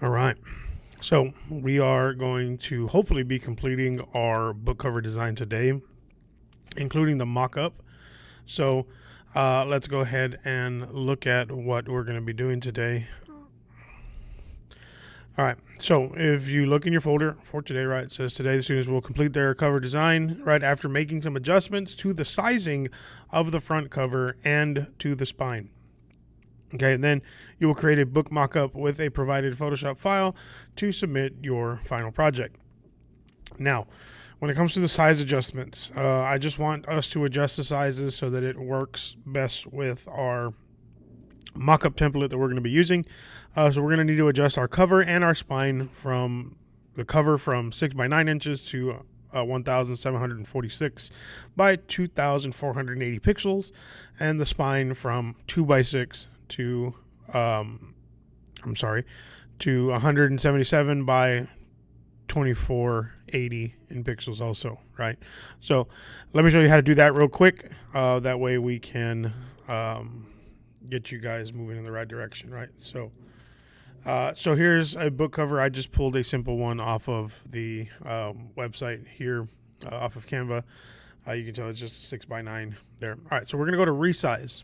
All right. So we are going to hopefully be completing our book cover design today, including the mock-up. So let's go ahead and look at what we're going to be doing today. All right. So if you look in your folder for today, right, it says today the students will complete their cover design, right, after making some adjustments to the sizing of the front cover and to the spine. Okay, and then you will create a book mock-up with a provided Photoshop file to submit your final project. Now, when it comes to the size adjustments, I just want us to adjust the sizes so that it works best with our mock-up template that we're going to be using. So we're going to need to adjust our cover and our spine from the cover from 6 by 9 inches to 1,746 by 2,480 pixels, and the spine from 2 by 6 to 177 by 2480 in pixels also, right? So let me show you how to do that real quick. That way we can get you guys moving in the right direction, right? So here's a book cover. I just pulled a simple one off of the website here, off of Canva. You can tell it's just a 6 by 9 there. All right, so we're gonna go to resize.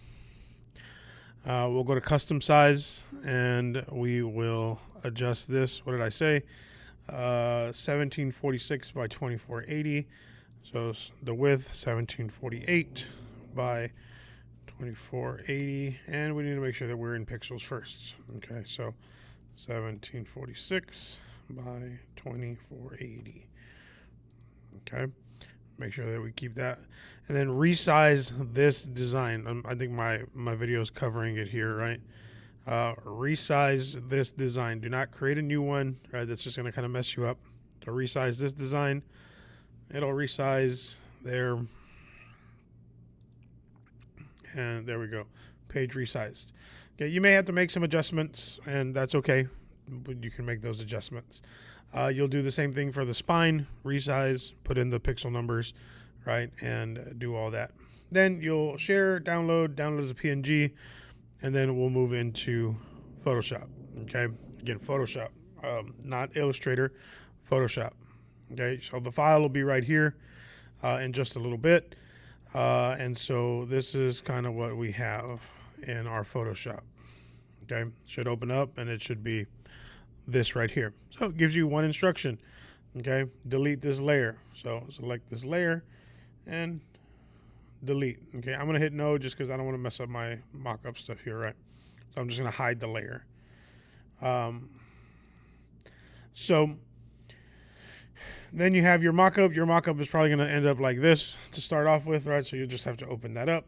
We'll go to custom size and we will adjust this. What did I say? 1746 by 2480. So the width 1748 by 2480, and we need to make sure that we're in pixels first. Okay, so 1746 by 2480. Okay, make sure that we keep that, and then resize this design. I think my video is covering it here, right? Resize this design. Do not create a new one, right? That's just going to kind of mess you up. So resize this design. It'll resize there, and there we go. Page resized. Okay, you may have to make some adjustments, and that's okay, but you can make those adjustments. You'll do the same thing for the spine. Resize, put in the pixel numbers, right, and do all that. Then you'll share, download as a PNG, and then we'll move into Photoshop. Okay, again, Photoshop, not Illustrator, Photoshop. Okay, so the file will be right here in just a little bit. And so this is kind of what we have in our Photoshop. Okay, should open up and it should be this right here. So it gives you one instruction. Okay, delete this layer. So select this layer and delete. Okay, I'm gonna hit no just because I don't want to mess up my mock-up stuff here, right? So I'm just gonna hide the layer. So then you have your mock-up. Your mock-up is probably gonna end up like this to start off with, right? So you'll just have to open that up,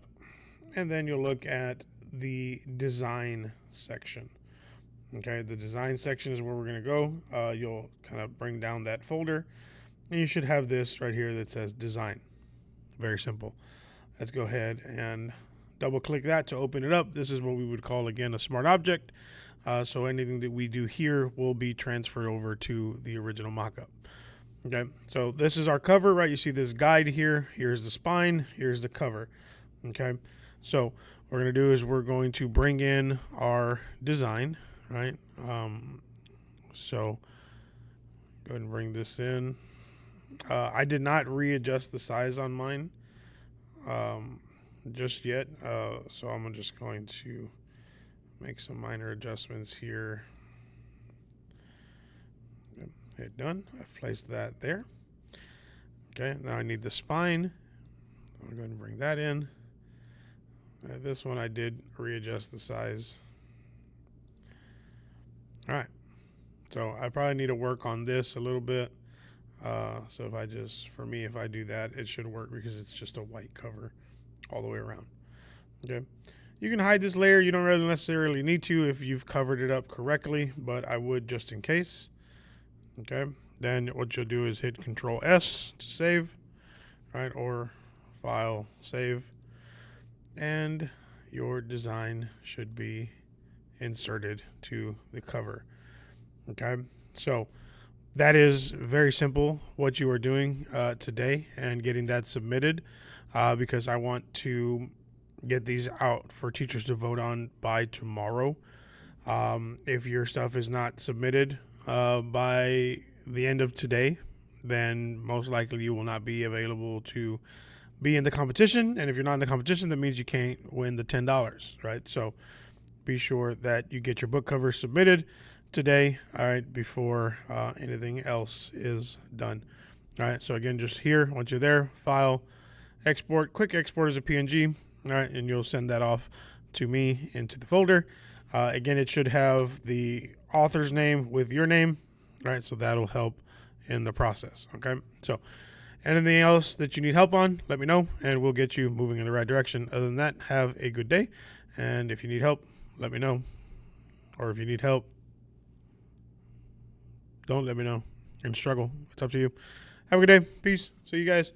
and then you'll look at the design section. Okay, the design section is where we're gonna go. You'll kind of bring down that folder, and you should have this right here that says design. Very simple. Let's go ahead and double click that to open it up. This is what we would call, again, a smart object. So anything that we do here will be transferred over to the original mockup. Okay, so this is our cover, right? You see this guide here. Here's the spine. Here's the cover. Okay, so what we're going to do is we're going to bring in our design, right? So go ahead and bring this in. I did not readjust the size on mine just yet, so I'm just going to make some minor adjustments here. Hit done. I've placed that there. Okay, now I need the spine. I'm going to go ahead and bring that in. This one I did readjust the size. All right, so I probably need to work on this a little bit. So if I do that, it should work because it's just a white cover all the way around. Okay, you can hide this layer. You don't really necessarily need to if you've covered it up correctly, but I would just in case. Okay, then what you'll do is hit Control S to save, right, or File, Save, and your design should be inserted to the cover. Okay, so that is very simple what you are doing today and getting that submitted, because I want to get these out for teachers to vote on by tomorrow. If your stuff is not submitted by the end of today, then most likely you will not be available to be in the competition. And if you're not in the competition, that means you can't win the $10, right? So be sure that you get your book cover submitted today, all right, before anything else is done. All right, so again, just here, once you're there, file, export, quick export as a PNG, all right, and you'll send that off to me into the folder. Again, it should have the author's name with your name, right? So that'll help in the process, okay? So anything else that you need help on, let me know, and we'll get you moving in the right direction. Other than that, have a good day, and if you need help, let me know. Or if you need help, don't let me know and struggle. It's up to you. Have a good day. Peace. See you guys.